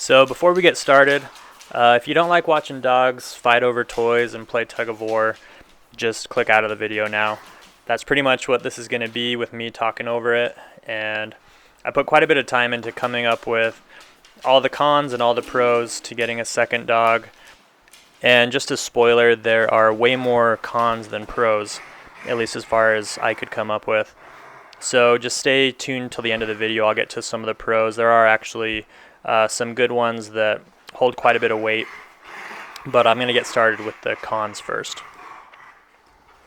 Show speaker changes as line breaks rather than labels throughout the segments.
So before we get started, if you don't like watching dogs fight over toys and play tug of war, just click out of the video now. That's pretty much what this is going to be with me talking over it, and I put quite a bit of time into coming up with all the cons and all the pros to getting a second dog. And just a spoiler, there are way more cons than pros, at least as far as I could come up with. So just stay tuned till the end of the video. I'll get to some of the pros. There are actually some good ones that hold quite a bit of weight, but I'm going to get started with the cons first.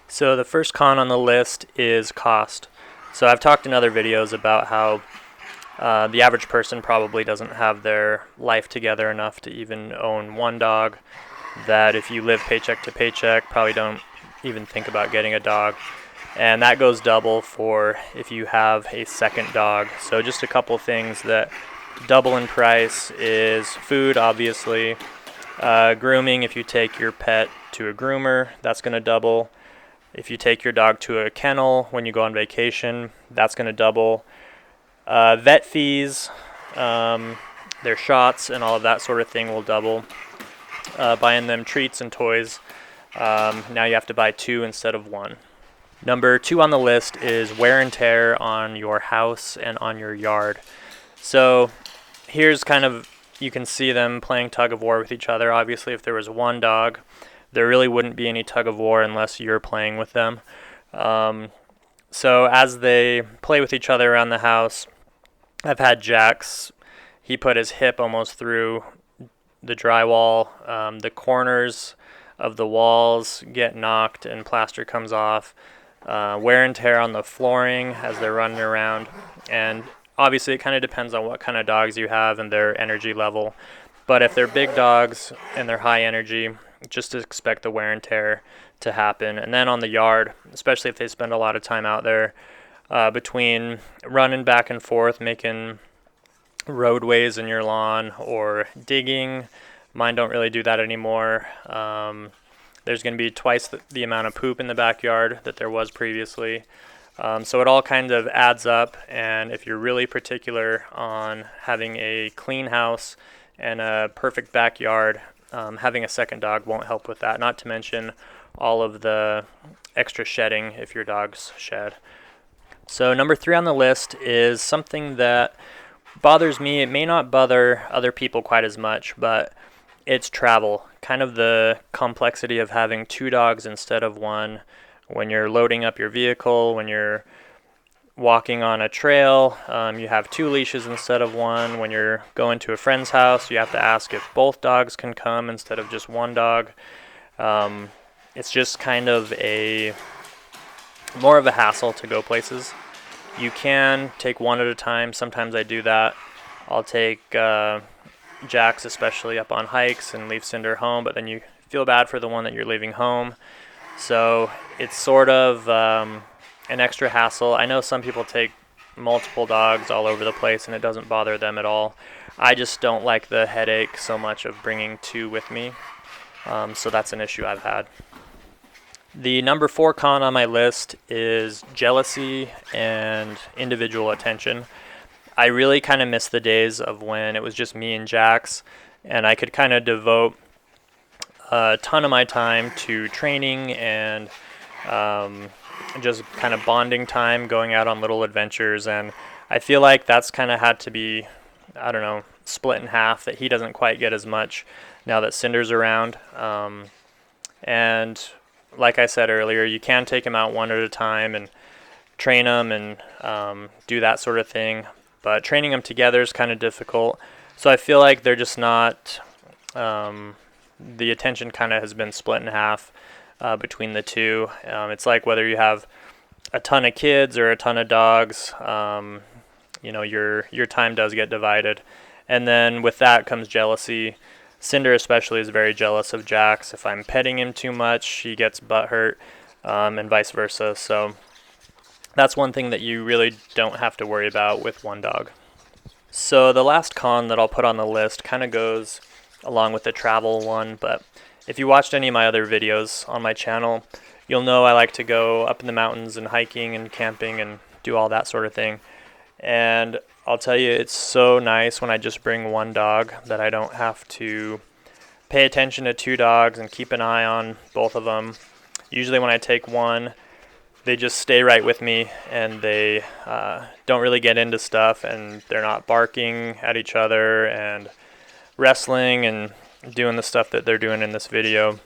So the first con on the list is cost. So I've talked in other videos about how the average person probably doesn't have their life together enough to even own one dog, that if you live paycheck to paycheck, probably don't even think about getting a dog. And that goes double for if you have a second dog. So just a couple things that double in price is food, obviously. Grooming, if you take your pet to a groomer, that's going to double. If you take your dog to a kennel when you go on vacation, that's going to double. Vet fees, their shots and all of that sort of thing will double. Buying them treats and toys, now you have to buy 2 instead of 1. Number 2 on the list is wear and tear on your house and on your yard. So here's kind of, you can see them playing tug of war with each other. Obviously, if there was one dog, there really wouldn't be any tug of war unless you're playing with them. So as they play with each other around the house, I've had Jax, he put his hip almost through the drywall. The corners of the walls get knocked and plaster comes off. Wear and tear on the flooring as they're running around. And obviously it kind of depends on what kind of dogs you have and their energy level. But if they're big dogs and they're high energy, just expect the wear and tear to happen. And then on the yard, especially if they spend a lot of time out there, between running back and forth, making roadways in your lawn or digging. Mine don't really do that anymore. There's going to be twice the amount of poop in the backyard that there was previously. So it all kind of adds up, and if you're really particular on having a clean house and a perfect backyard, having a second dog won't help with that, not to mention all of the extra shedding if your dogs shed. So number 3 on the list is something that bothers me. It may not bother other people quite as much, but it's travel. Kind of the complexity of having 2 dogs instead of 1. When you're loading up your vehicle, when you're walking on a trail, you have 2 leashes instead of 1. When you're going to a friend's house, you have to ask if both dogs can come instead of just 1 dog. It's just kind of more of a hassle to go places. You can take 1 at a time. Sometimes I do that. I'll take Jax especially up on hikes and leave Cinder home, but then you feel bad for the one that you're leaving home. So it's sort of an extra hassle. I know some people take multiple dogs all over the place and it doesn't bother them at all. I just don't like the headache so much of bringing 2 with me. So that's an issue I've had. The number 4 con on my list is jealousy and individual attention. I really kind of miss the days of when it was just me and Jax, and I could kind of devote a ton of my time to training and just kind of bonding time, going out on little adventures. And I feel like that's kind of had to be, I don't know, split in half, that he doesn't quite get as much now that Cinder's around. And like I said earlier, you can take him out 1 at a time and train them and do that sort of thing. But training them together is kind of difficult. So I feel like they're just not, the attention kind of has been split in half between the 2. It's like whether you have a ton of kids or a ton of dogs, your time does get divided. And then with that comes jealousy. Cinder especially is very jealous of Jax. If I'm petting him too much, he gets butthurt, and vice versa. So that's one thing that you really don't have to worry about with 1 dog. So the last con that I'll put on the list kind of goes along with the travel one, but if you watched any of my other videos on my channel, you'll know I like to go up in the mountains and hiking and camping and do all that sort of thing. And I'll tell you, it's so nice when I just bring one dog that I don't have to pay attention to two dogs and keep an eye on both of them. Usually when I take one, they just stay right with me, and they don't really get into stuff, and they're not barking at each other and wrestling and doing the stuff that they're doing in this video.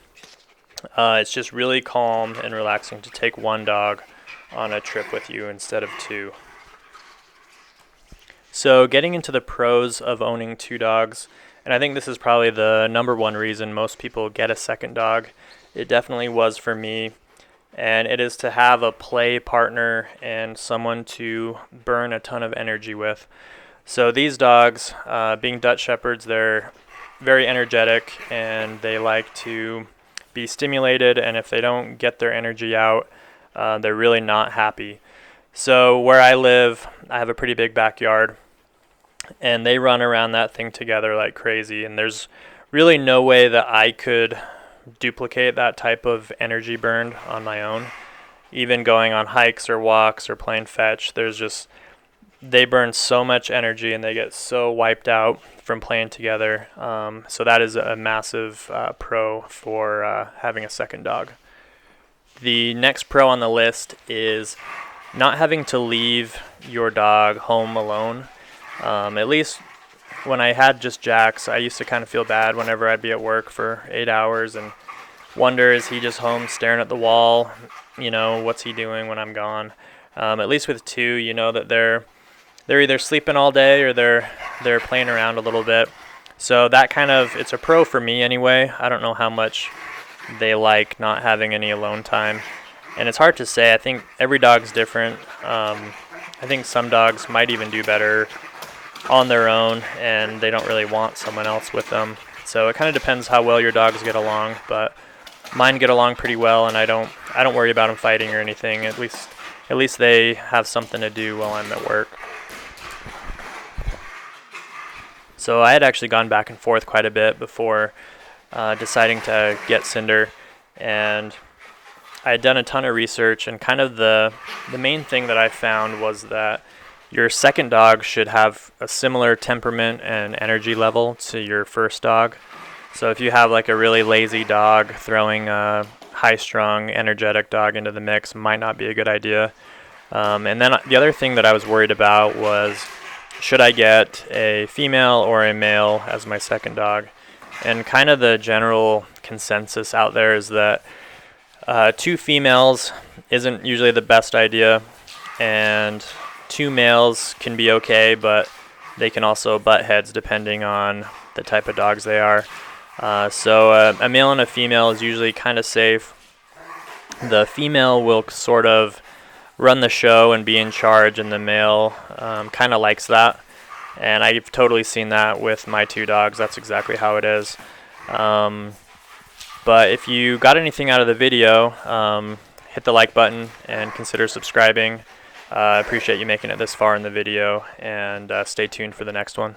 It's just really calm and relaxing to take one dog on a trip with you instead of two. So getting into the pros of owning two dogs, and I think this is probably the number one reason most people get a second dog. It definitely was for me, and it is to have a play partner and someone to burn a ton of energy with. So these dogs, being Dutch Shepherds, they're very energetic and they like to be stimulated, and if they don't get their energy out, they're really not happy. So where I live, I have a pretty big backyard, and they run around that thing together like crazy, and there's really no way that I could duplicate that type of energy burned on my own. Even going on hikes or walks or playing fetch, they burn so much energy and they get so wiped out from playing together. So that is a massive pro for having a second dog. The next pro on the list is not having to leave your dog home alone. At least when I had just Jax, I used to kind of feel bad whenever I'd be at work for 8 hours and wonder, is he just home staring at the wall? What's he doing when I'm gone? At least with two, you know that they're either sleeping all day or they're playing around a little bit. So that it's a pro for me anyway. I don't know how much they like not having any alone time. And it's hard to say. I think every dog's different. I think some dogs might even do better on their own, and they don't really want someone else with them. So it kind of depends how well your dogs get along, but mine get along pretty well, and I don't worry about them fighting or anything. At least they have something to do while I'm at work. So I had actually gone back and forth quite a bit before deciding to get Cinder, and I had done a ton of research, and kind of the main thing that I found was that your second dog should have a similar temperament and energy level to your first dog. So if you have like a really lazy dog, throwing a high-strung, energetic dog into the mix might not be a good idea. And then the other thing that I was worried about was, should I get a female or a male as my second dog? And kind of the general consensus out there is that two females isn't usually the best idea, and two males can be okay, but they can also butt heads depending on the type of dogs they are. So a male and a female is usually kind of safe. The female will sort of run the show and be in charge, and the male kind of likes that. And I've totally seen that with my two dogs. That's exactly how it is. But if you got anything out of the video, hit the like button and consider subscribing. I appreciate you making it this far in the video, and stay tuned for the next one.